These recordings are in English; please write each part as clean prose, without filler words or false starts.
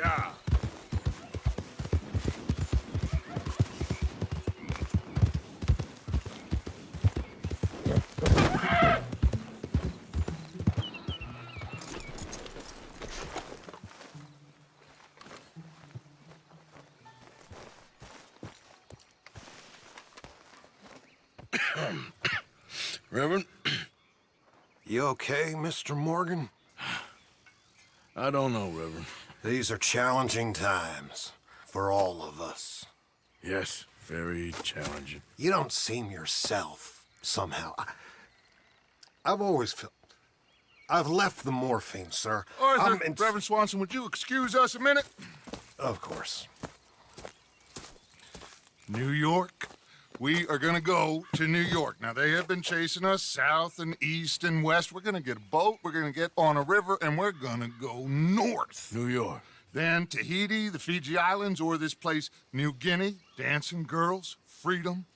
Yeah. Reverend? You okay, Mr. Morgan? I don't know, Reverend. These are challenging times for all of us. Yes, very challenging. You don't seem yourself, somehow. I've always felt... I've left the morphine, sir. Arthur, Reverend Swanson, would you excuse us a minute? Of course. New York. We are gonna go to New York. Now, they have been chasing us south and east and west. We're gonna get a boat, we're gonna get on a river, and we're gonna go north. New York. Then Tahiti, the Fiji Islands, or this place, New Guinea, dancing girls, freedom.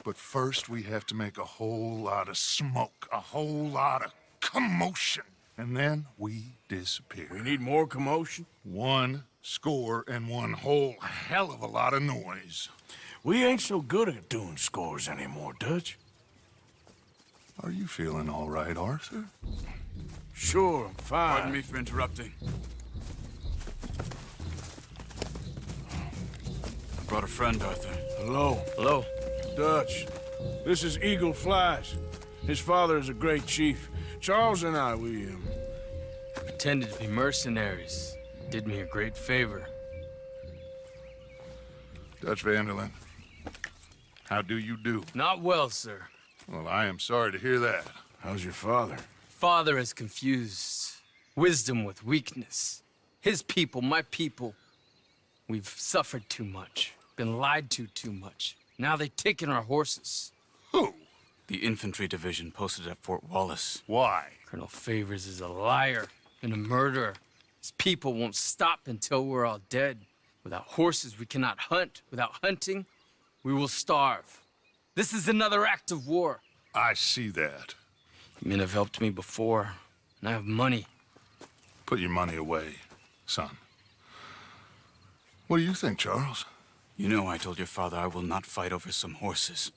But first, we have to make a whole lot of smoke, a whole lot of commotion. And then we disappear. We need more commotion? 1 score and 1 whole hell of a lot of noise. We ain't so good at doing scores anymore, Dutch. Are you feeling all right, Arthur? Sure, I'm fine. Pardon me for interrupting. I brought a friend, Arthur. Hello. Hello. Dutch. This is Eagle Flies. His father is a great chief. Charles and I, we Pretended to be mercenaries. Did me a great favor. Dutch Vanderlyn, how do you do? Not well, sir. Well, I am sorry to hear that. How's your father? Father has confused wisdom with weakness. His people, my people. We've suffered too much. Been lied to too much. Now they've taken our horses. Who? The infantry division posted at Fort Wallace. Why? Colonel Favors is a liar and a murderer. His people won't stop until we're all dead. Without horses, we cannot hunt. Without hunting, we will starve. This is another act of war. I see that. Men have helped me before, and I have money. Put your money away, son. What do you think, Charles? You know I told your father I will not fight over some horses.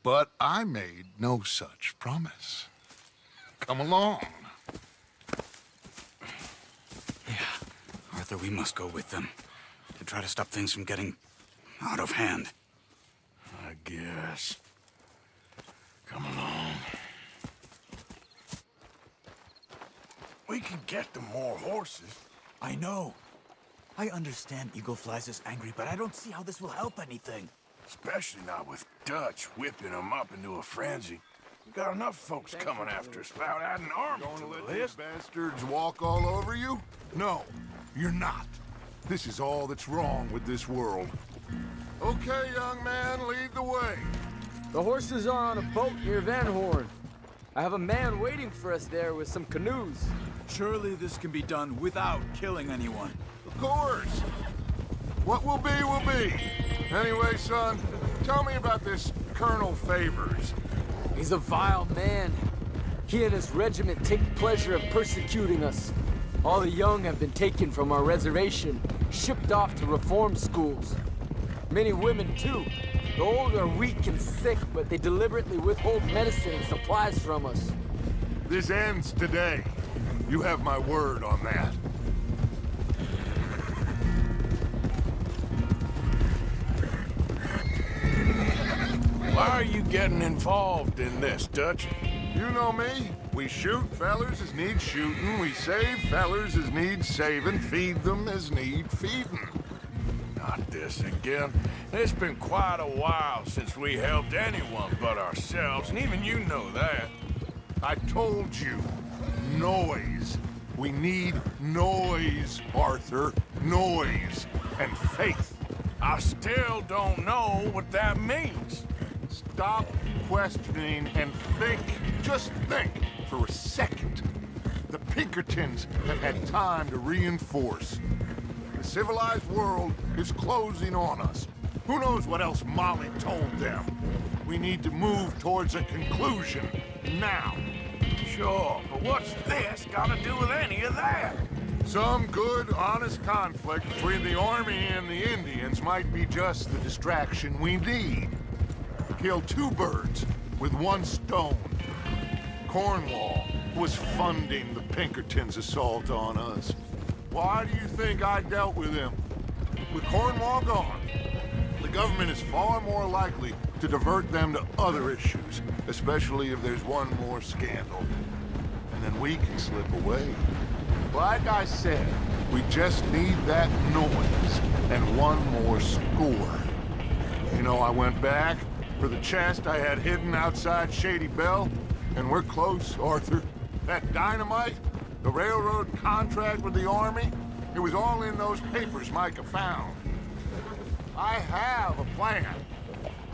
But I made no such promise. Come along. Arthur, we must go with them to try to stop things from getting out of hand. I guess. Come along. We can get them more horses. I know. I understand Eagle Flies is angry, but I don't see how this will help anything. Especially not with Dutch whipping them up into a frenzy. We got enough folks coming after us without adding arms to the list. Bastards walk all over you? No, you're not. This is all that's wrong with this world. Okay, young man, lead the way. The horses are on a boat near Van Horn. I have a man waiting for us there with some canoes. Surely this can be done without killing anyone. Of course. What will be, will be. Anyway, son, tell me about this Colonel Favors. He's a vile man. He and his regiment take pleasure in persecuting us. All the young have been taken from our reservation, shipped off to reform schools. Many women, too. The old are weak and sick, but they deliberately withhold medicine and supplies from us. This ends today. You have my word on that. Why are you getting involved in this, Dutch? You know me. We shoot fellers as need shooting. We save fellers as need saving. Feed them as need feeding. Not this again. It's been quite a while since we helped anyone but ourselves, and even you know that. I told you. Noise. We need noise, Arthur. Noise. And faith. I still don't know what that means. Stop questioning and think. Just think for a second. The Pinkertons have had time to reinforce. The civilized world is closing on us. Who knows what else Molly told them? We need to move towards a conclusion now. Sure, but what's this got to do with any of that? Some good, honest conflict between the army and the Indians might be just the distraction we need. Kill two birds with one stone. Cornwall was funding the Pinkertons' assault on us. Why do you think I dealt with him? With Cornwall gone, the government is far more likely to divert them to other issues, especially if there's one more scandal. And then we can slip away. Like I said, we just need that noise and one more score. You know, I went back for the chest I had hidden outside Shady Belle, and we're close, Arthur. That dynamite, the railroad contract with the army, it was all in those papers Micah found. I have a plan.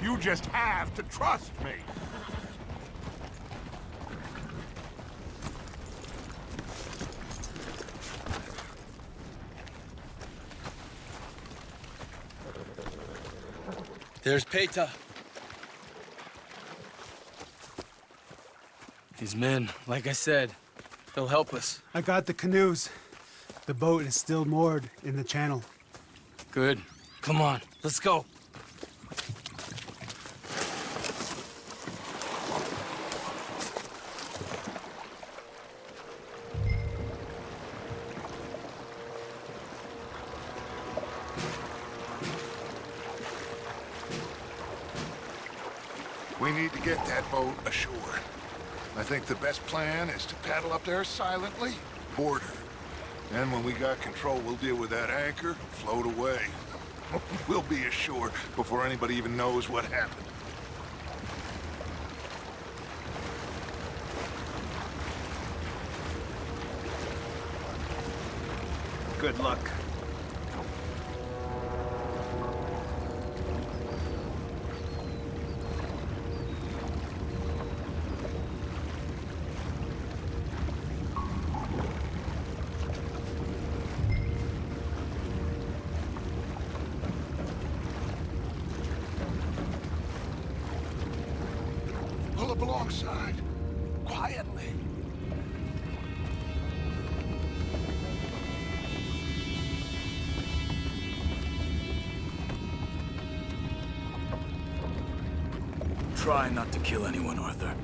You just have to trust me. There's Peta. These men, like I said, they'll help us. I got the canoes. The boat is still moored in the channel. Good. Come on, let's go. We need to get that boat ashore. I think the best plan is to paddle up there silently, board her. Then when we got control, we'll deal with that anchor, float away. We'll be ashore before anybody even knows what happened. Good luck. Pull up alongside, quietly. Try not to kill anyone, Arthur.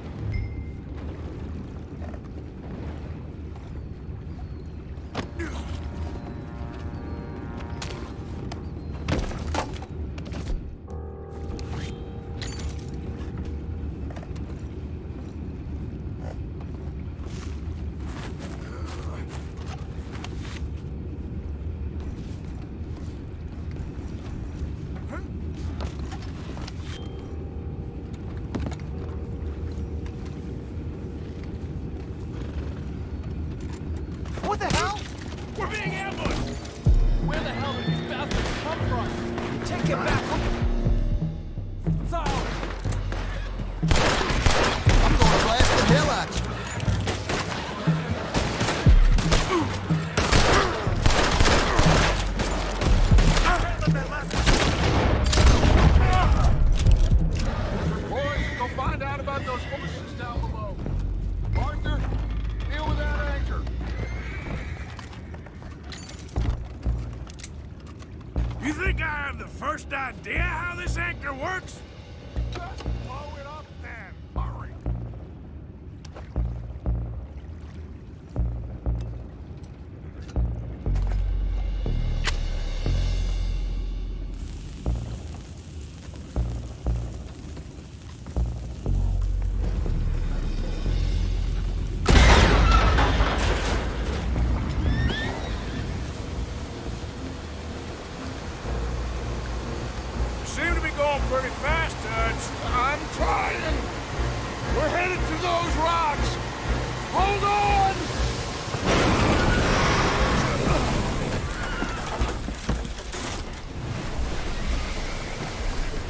What the hell? We're being ambushed! Where the hell did these bastards come from? Take it back! It's ours! I'm gonna blast the hell out you. Boys, go find out about those horses down below. Arthur, deal with that anchor. You think I have the first idea how this anchor works? Just blow it up then. Hurry. Seem to be going pretty fast, Dutch. I'm trying. We're headed to those rocks. Hold on.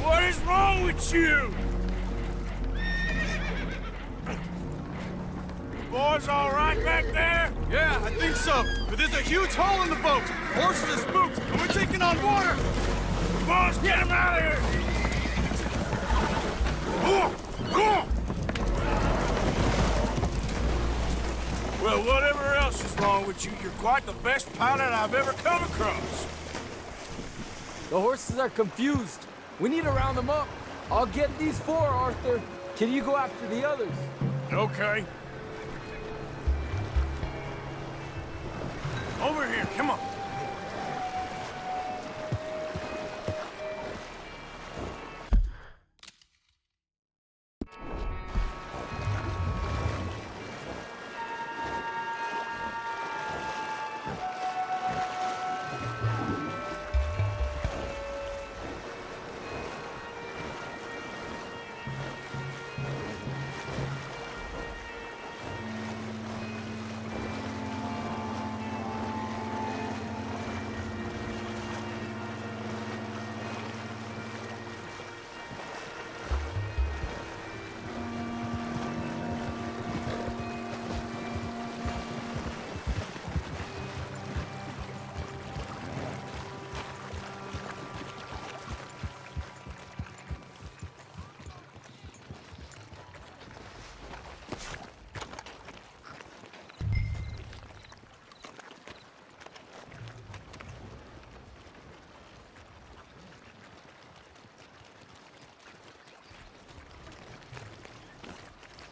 What is wrong with you? Boys all right back there? Yeah, I think so. But there's a huge hole in the boat. Horses are spooked, and we're taking on water. Boss, get him out of here! Well, whatever else else is wrong with you, you're quite the best pilot I've ever come across. The horses are confused. We need to round them up. I'll get these 4, Arthur. Can you go after the others? Okay. Over here, come on.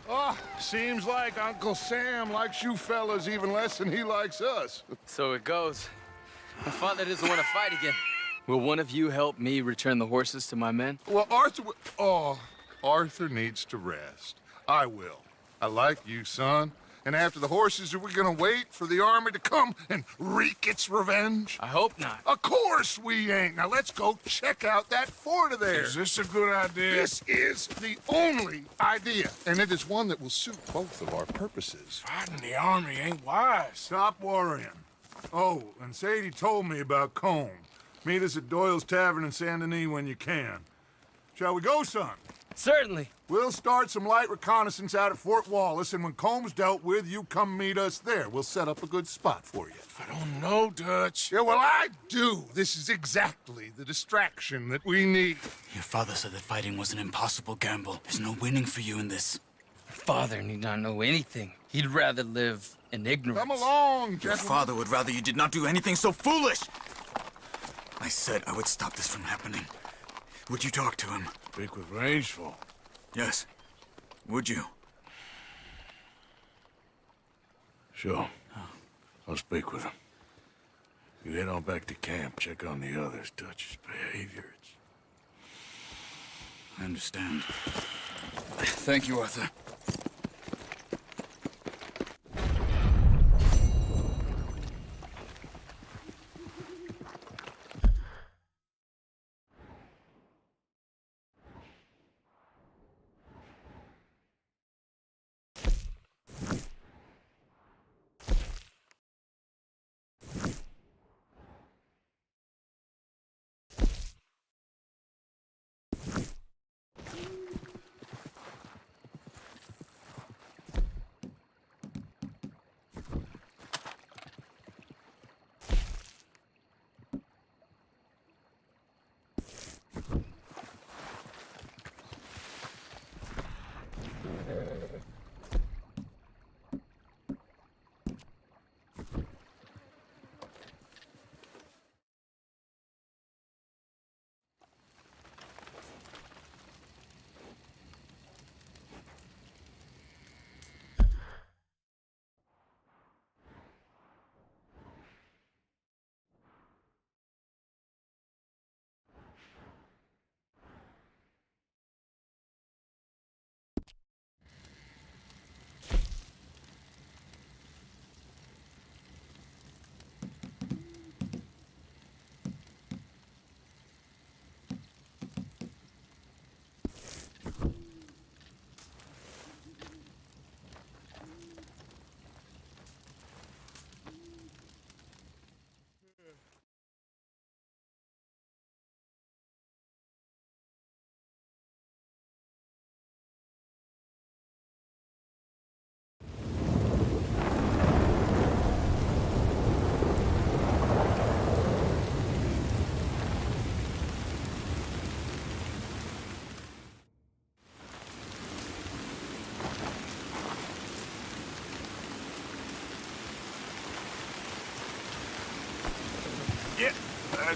Oh, seems like Uncle Sam likes you fellas even less than he likes us. So it goes. My father doesn't want to fight again. Will one of you help me return the horses to my men? Well, Arthur needs to rest. I will. I like you, son. And after the horses, are we gonna wait for the army to come and wreak its revenge? I hope not. Of course we ain't. Now let's go check out that fort of theirs. Is this a good idea? This is the only idea, and it is one that will suit both of our purposes. Fighting the army ain't wise. Stop worrying. Oh, and Sadie told me about Combe. Meet us at Doyle's Tavern in Saint Denis when you can. Shall we go, son? Certainly. We'll start some light reconnaissance out at Fort Wallace, and when Combs dealt with, you come meet us there. We'll set up a good spot for you. I don't know, Dutch. Yeah, well, I do. This is exactly the distraction that we need. Your father said that fighting was an impossible gamble. There's no winning for you in this. Father need not know anything. He'd rather live in ignorance. Come along, Your gentlemen. father would rather you did not do anything so foolish. I said I would stop this from happening. Would you talk to him? Speak with Rangeful. Yes. Would you? Sure. I'll speak with him. You head on back to camp, check on the others. Dutch's behavior, I understand. Thank you, Arthur.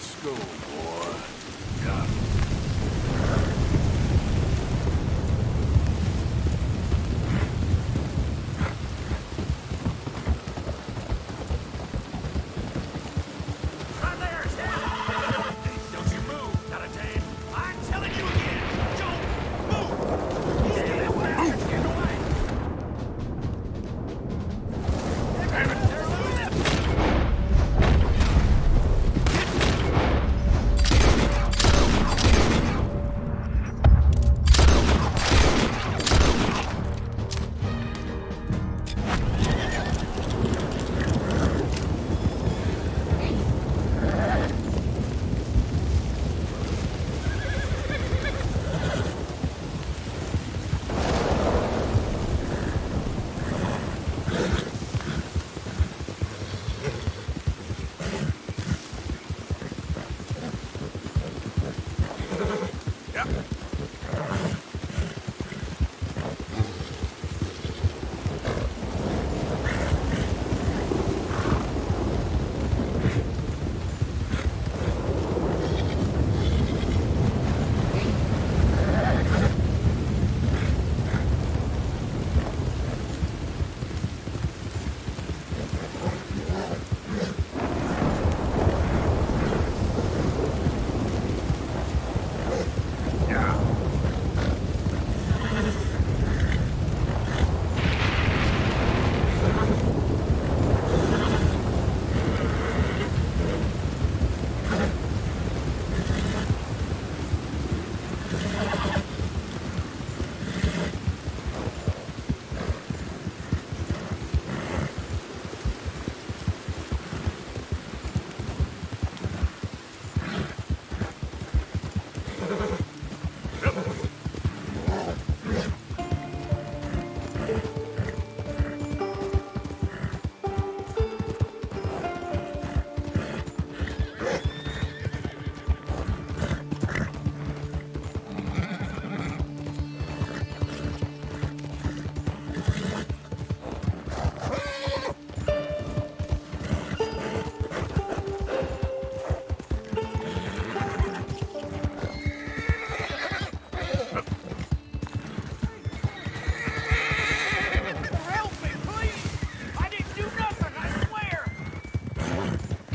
that school, boy. Yeah.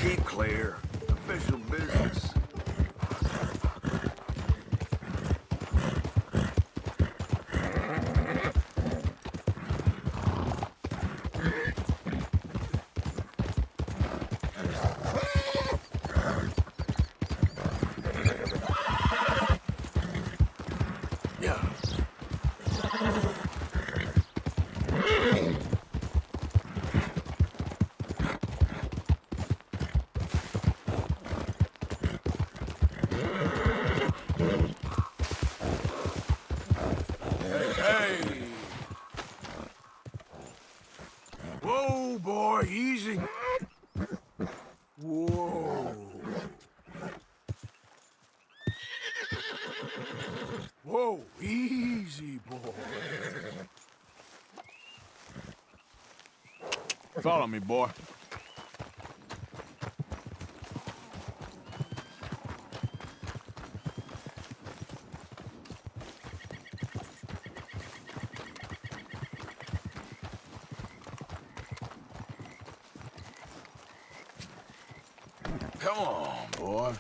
Keep clear. Official business. Hey! Whoa, boy, easy. Whoa. Whoa, easy, boy. Follow me, boy. Come on, boy.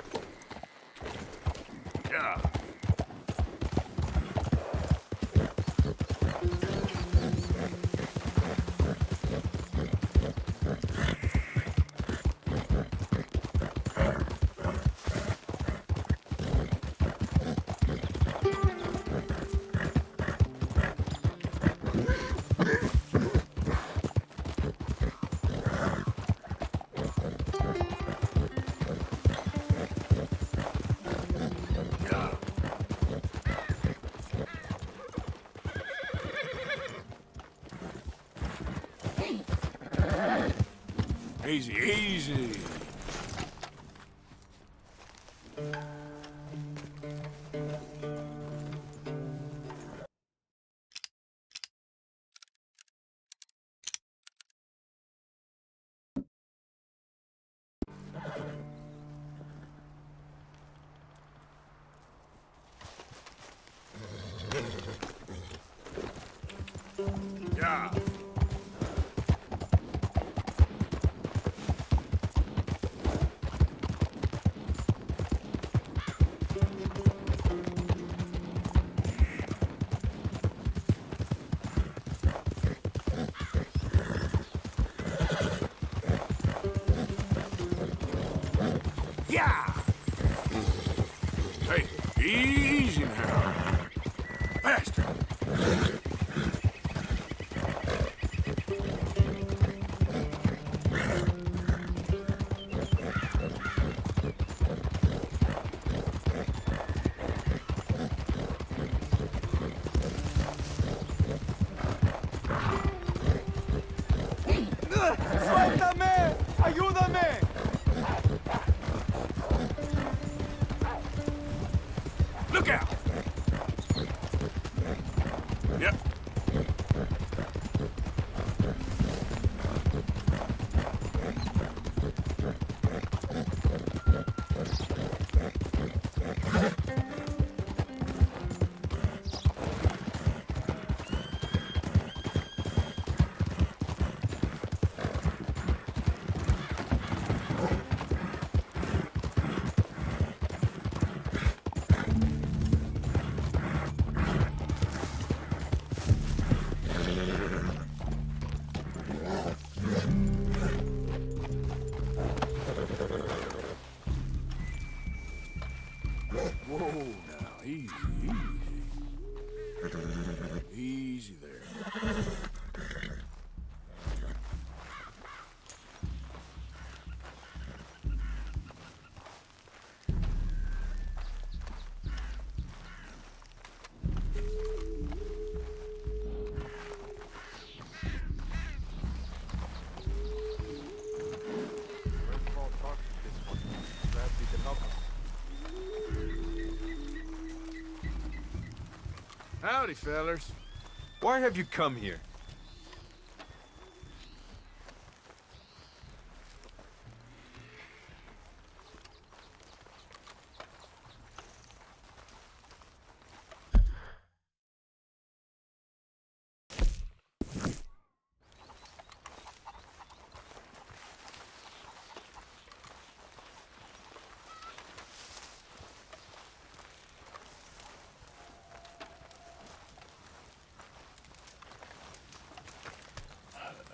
Yeah. Easy, easy. Yeah. Yeah. Hey, easy now. Faster. ¡Suéltame! ¡Ayúdame! Look out! Yep. Whoa, now, easy, easy. Easy there. Howdy, fellers. Why have you come here?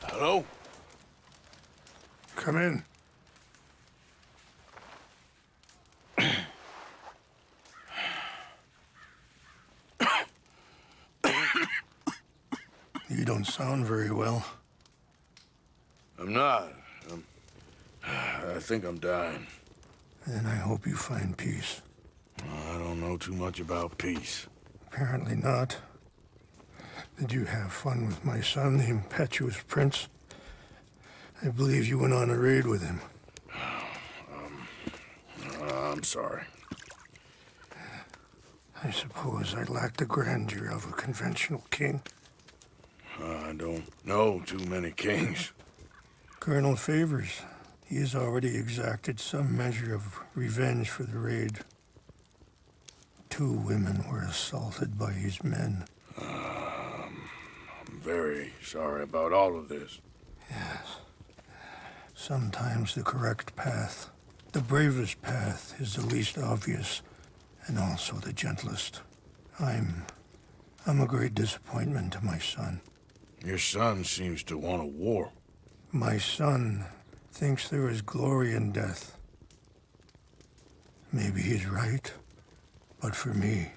Hello? Come in. You don't sound very well. I'm not. I think I'm dying. And I hope you find peace. I don't know too much about peace. Apparently not. Did you have fun with my son, the impetuous prince? I believe you went on a raid with him. I'm sorry. I suppose I lack the grandeur of a conventional king. I don't know too many kings. Colonel Favors, he has already exacted some measure of revenge for the raid. 2 women were assaulted by his men. I'm very sorry about all of this. Yes. Sometimes the correct path, the bravest path, is the least obvious, and also the gentlest. I'm a great disappointment to my son. Your son seems to want a war. My son thinks there is glory in death. Maybe he's right, but for me,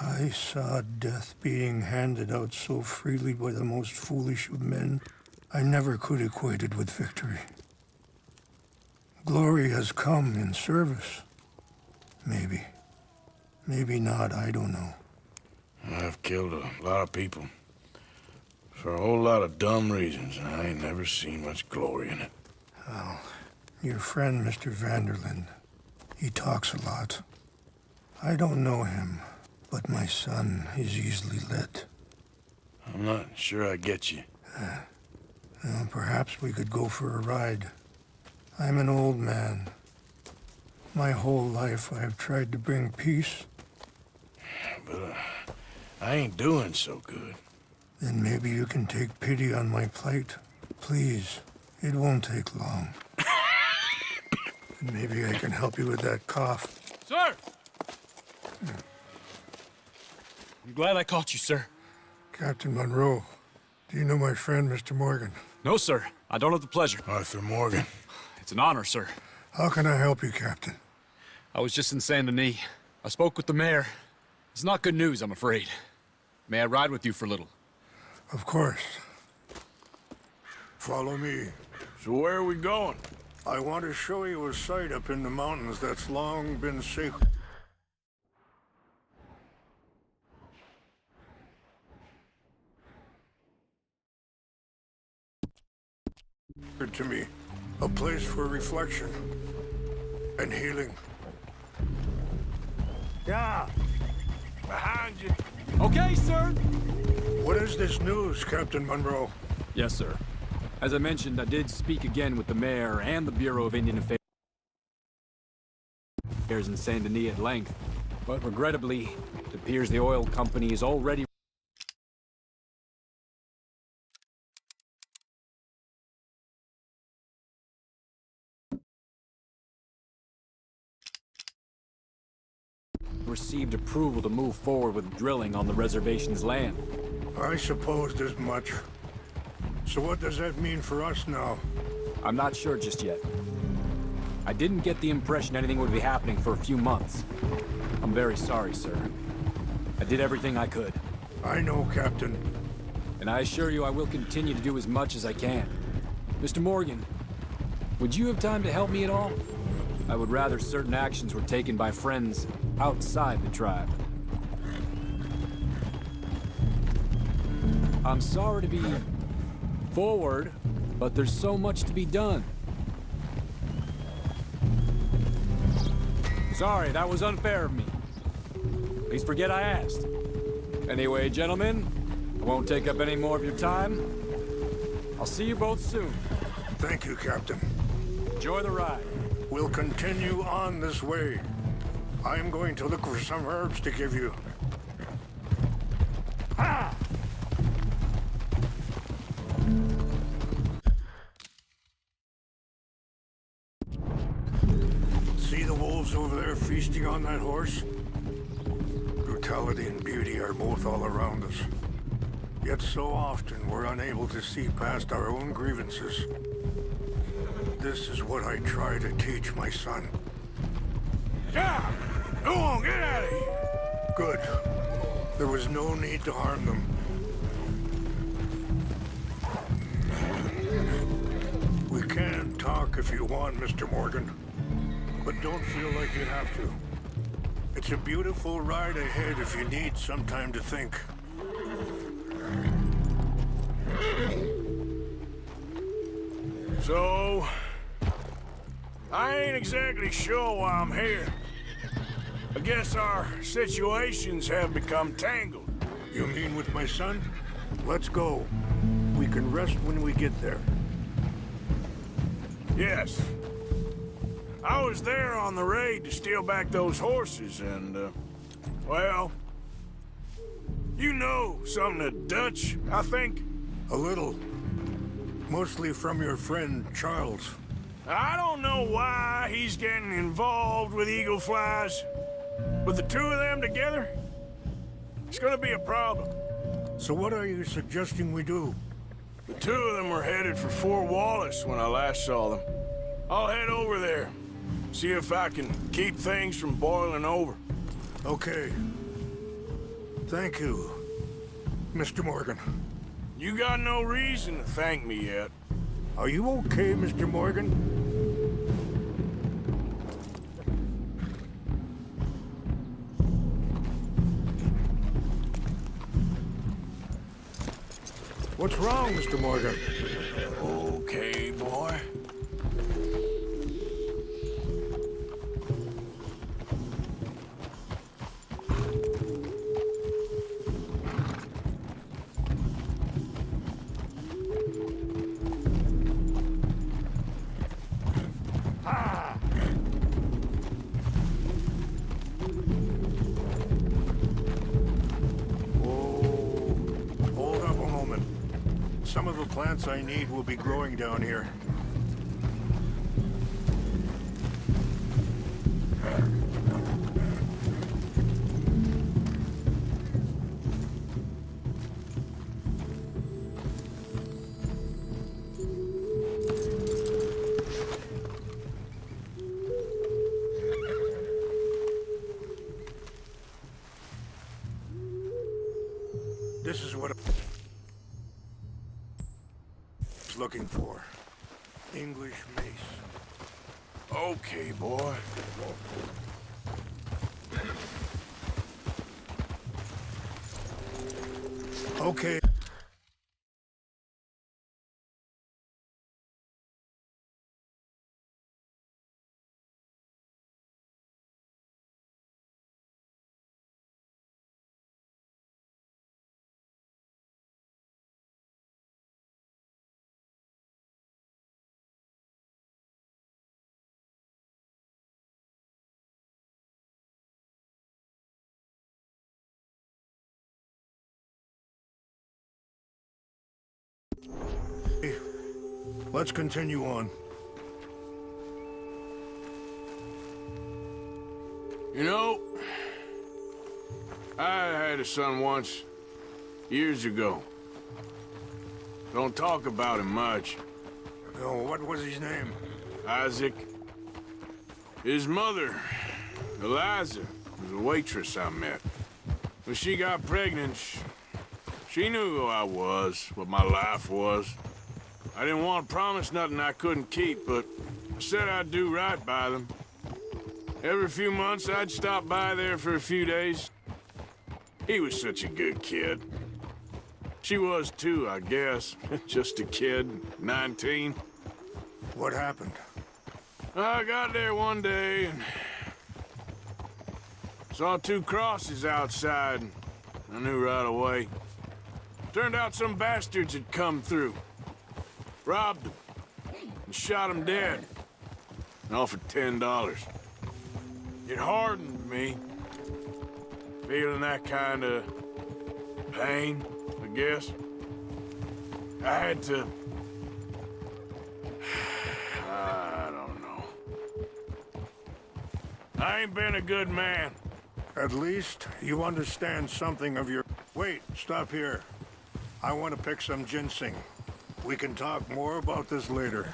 I saw death being handed out so freely by the most foolish of men, I never could equate it with victory. Glory has come in service. Maybe. Maybe not, I don't know. I've killed a lot of people. For a whole lot of dumb reasons, and I ain't never seen much glory in it. Well, your friend, Mr. Vanderlyn, he talks a lot. I don't know him, but my son is easily led. I'm not sure I get you. Well, perhaps we could go for a ride. I'm an old man. My whole life I have tried to bring peace. But I ain't doing so good. Then maybe you can take pity on my plight. Please, it won't take long. And maybe I can help you with that cough. Sir! I'm glad I caught you, sir. Captain Monroe, do you know my friend, Mr. Morgan? No, sir. I don't have the pleasure. Arthur Morgan. It's an honor, sir. How can I help you, Captain? I was just in Saint Denis. I spoke with the mayor. It's not good news, I'm afraid. May I ride with you for a little? Of course. Follow me. So where are we going? I want to show you a site up in the mountains that's long been sacred to me. A place for reflection and healing. Yeah. Behind you. Okay, sir! What is this news, Captain Monroe? Yes, sir. As I mentioned, I did speak again with the mayor and the Bureau of Indian Affairs in Saint Denis at length. But regrettably, it appears the oil company is already received approval to move forward with drilling on the reservation's land. I supposed as much. So what does that mean for us now? I'm not sure just yet. I didn't get the impression anything would be happening for a few months. I'm very sorry, sir. I did everything I could. I know, Captain. And I assure you I will continue to do as much as I can. Mr. Morgan, would you have time to help me at all? I would rather certain actions were taken by friends outside the tribe. I'm sorry to be forward, but there's so much to be done. Sorry, that was unfair of me. Please forget I asked. Anyway, gentlemen, I won't take up any more of your time. I'll see you both soon. Thank you, Captain. Enjoy the ride. We'll continue on this way. I'm going to look for some herbs to give you. Ah! See the wolves over there feasting on that horse? Brutality and beauty are both all around us. Yet so often we're unable to see past our own grievances. This is what I try to teach my son. Yeah! Go on, get out of here! Good. There was no need to harm them. We can talk if you want, Mr. Morgan. But don't feel like you have to. It's a beautiful ride ahead if you need some time to think. So, I ain't exactly sure why I'm here. I guess our situations have become tangled. You mean with my son? Let's go. We can rest when we get there. Yes. I was there on the raid to steal back those horses and, well, you know something of Dutch, I think? A little. Mostly from your friend, Charles. I don't know why he's getting involved with eagle flies, but the two of them together, it's gonna be a problem. So what are you suggesting we do? The two of them were headed for Fort Wallace when I last saw them. I'll head over there, see if I can keep things from boiling over. Okay. Thank you, Mr. Morgan. You got no reason to thank me yet. Are you okay, Mr. Morgan? What's wrong, Mr. Morgan? Okay, boy. Some of the plants I need will be growing down here. This is what I was looking for. English mace. Okay, boy. Okay. Let's continue on. You know, I had a son once, years ago. Don't talk about him much. Oh, what was his name? Isaac. His mother, Eliza, was a waitress I met. When she got pregnant, she knew who I was, what my life was. I didn't want to promise nothing I couldn't keep, but I said I'd do right by them. Every few months, I'd stop by there for a few days. He was such a good kid. She was too, I guess. Just a kid, 19. What happened? I got there one day and saw two crosses outside. And I knew right away. Turned out some bastards had come through. Robbed them and shot them dead. And offered $10. It hardened me. Feeling that kind of pain, I guess. I had to... I don't know. I ain't been a good man. At least you understand something of your... Wait, stop here. I want to pick some ginseng. We can talk more about this later.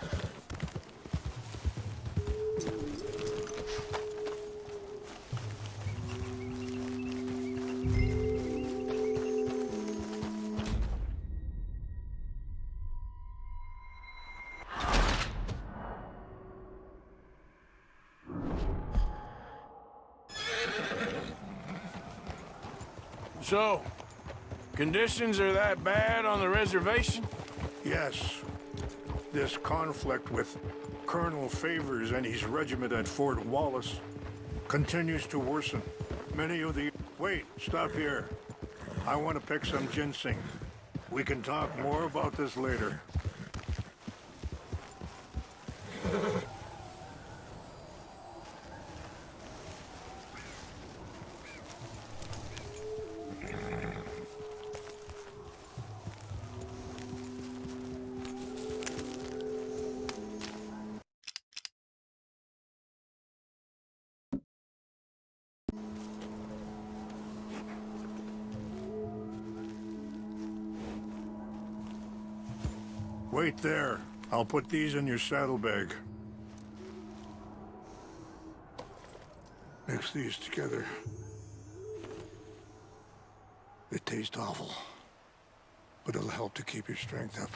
So, conditions are that bad on the reservation? Yes. This conflict with Colonel Favors and his regiment at Fort Wallace continues to worsen. Many of the... Wait, stop here. I want to pick some ginseng. We can talk more about this later. Wait there. I'll put these in your saddlebag. Mix these together. They taste awful, but it'll help to keep your strength up.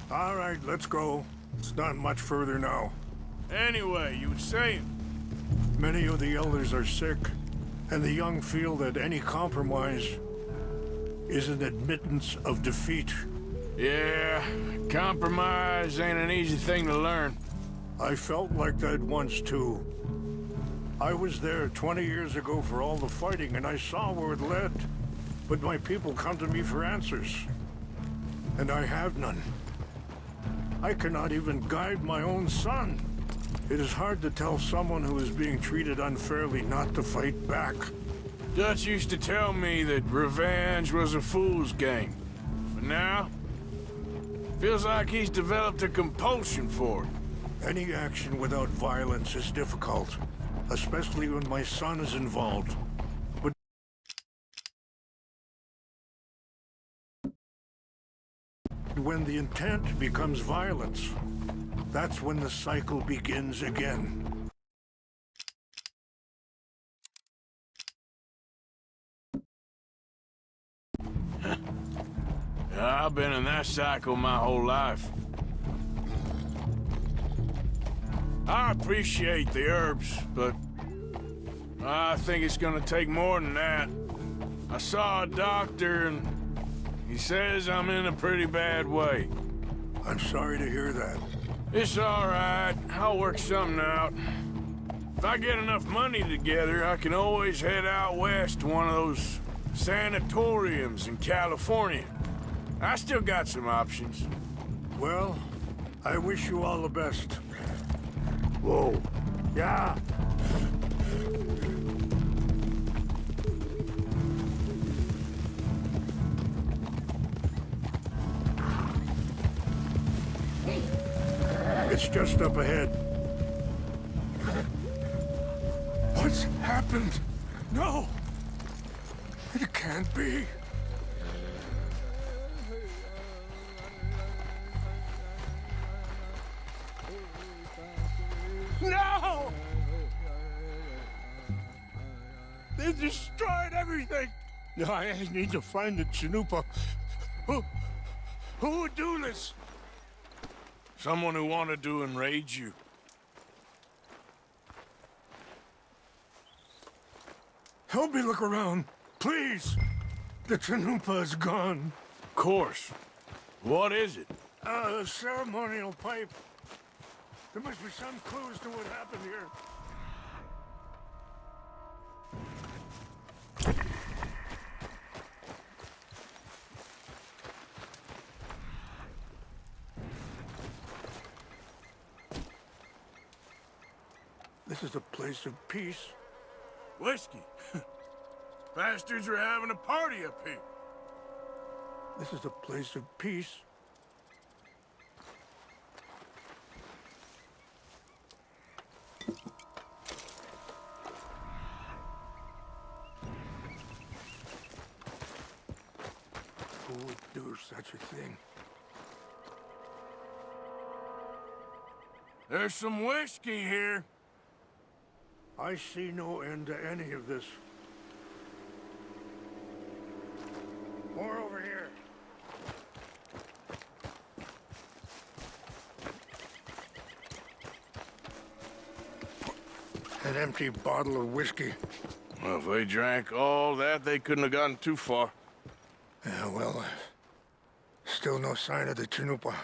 All right, let's go. It's not much further now. Anyway, you were saying? Many of the elders are sick, and the young feel that any compromise is an admittance of defeat. Yeah, compromise ain't an easy thing to learn. I felt like that once, too. I was there 20 years ago for all the fighting, and I saw where it led. But my people come to me for answers, and I have none. I cannot even guide my own son. It is hard to tell someone who is being treated unfairly not to fight back. Dutch used to tell me that revenge was a fool's game. But now, feels like he's developed a compulsion for it. Any action without violence is difficult, especially when my son is involved. But when the intent becomes violence, that's when the cycle begins again. I've been in that cycle my whole life. I appreciate the herbs, but I think it's gonna take more than that. I saw a doctor and he says I'm in a pretty bad way. I'm sorry to hear that. It's all right. I'll work something out. If I get enough money together, I can always head out west to one of those sanatoriums in California. I still got some options. Well, I wish you all the best. Whoa. Yeah. It's just up ahead. What's happened? No! It can't be. No! They destroyed everything! No, I need to find the Chanupa. Who would do this? Someone who wanted to enrage you. Help me look around, please. The Chanupa is gone. Of course. What is it? A ceremonial pipe. There must be some clues to what happened here. This is a place of peace. Whiskey. Bastards are having a party up here. This is a place of peace. Who would do such a thing? There's some whiskey here. I see no end to any of this. More over here. An empty bottle of whiskey. Well, if they drank all that, they couldn't have gotten too far. Yeah, well, still no sign of the Chanupa.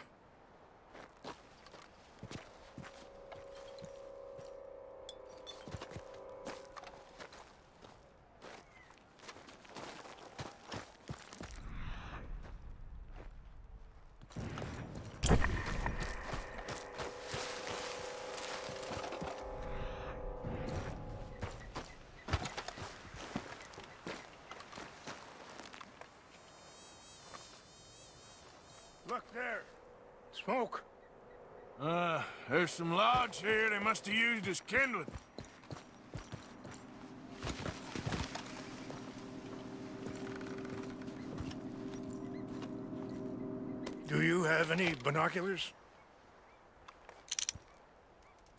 Look there. Smoke. There's some logs here they must have used as kindling. Do you have any binoculars?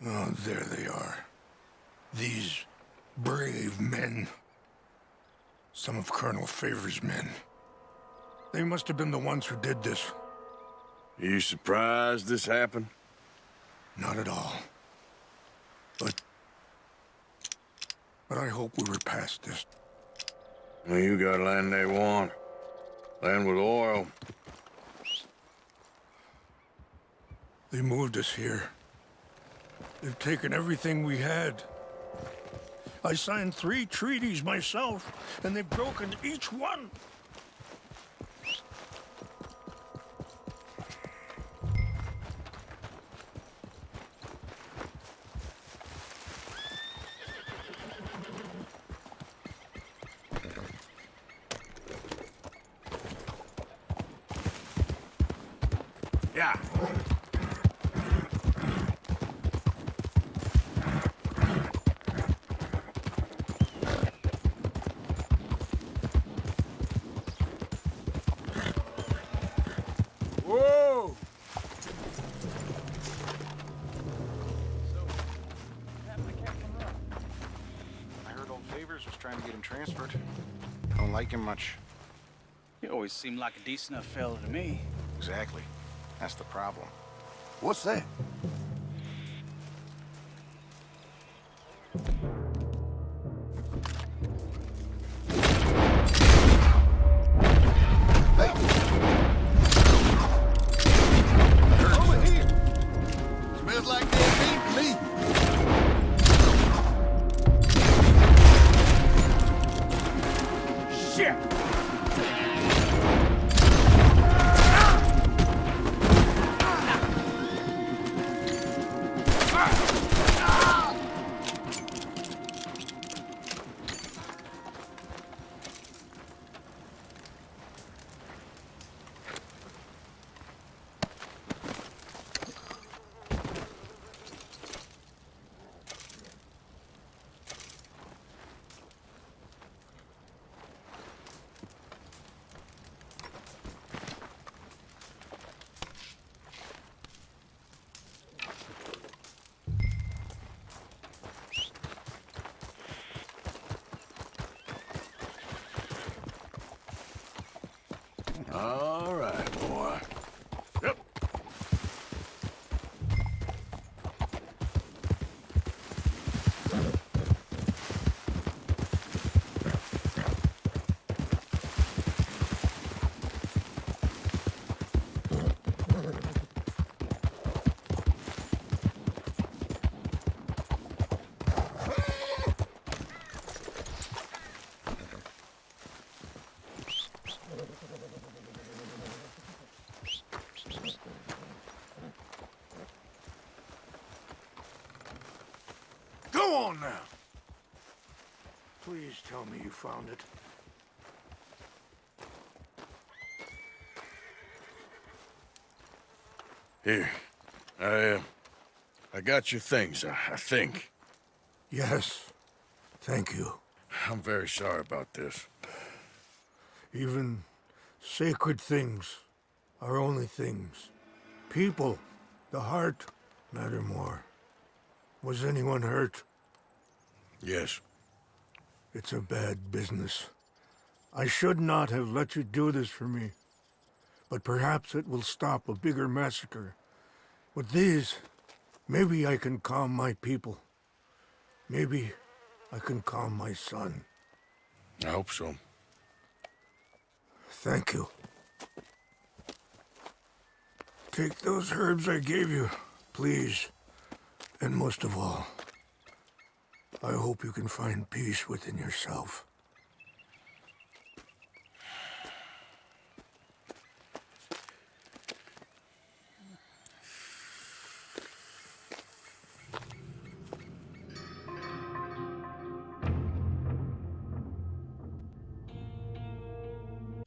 Oh, there they are. These brave men. Some of Colonel Favor's men. They must have been the ones who did this. Are you surprised this happened? Not at all. But I hope we were past this. Well, you got land they want. Land with oil. They moved us here. They've taken everything we had. I signed 3 treaties myself, and they've broken each one. Yeah. Whoa! I heard old Favors was trying to get him transferred. Don't like him much. You always seem like a decent enough fella to me. Exactly. That's the problem. What's that? Over here! Smells like dead meat to me. Shit! All right, boy. Yep. Go on now. Please tell me you found it. Here. I got your things, I think. Yes. Thank you. I'm very sorry about this. Even sacred things are only things. People, the heart, matter more. Was anyone hurt? Yes. It's a bad business. I should not have let you do this for me. But perhaps it will stop a bigger massacre. With these, maybe I can calm my people. Maybe I can calm my son. I hope so. Thank you. Take those herbs I gave you, please. And most of all, I hope you can find peace within yourself.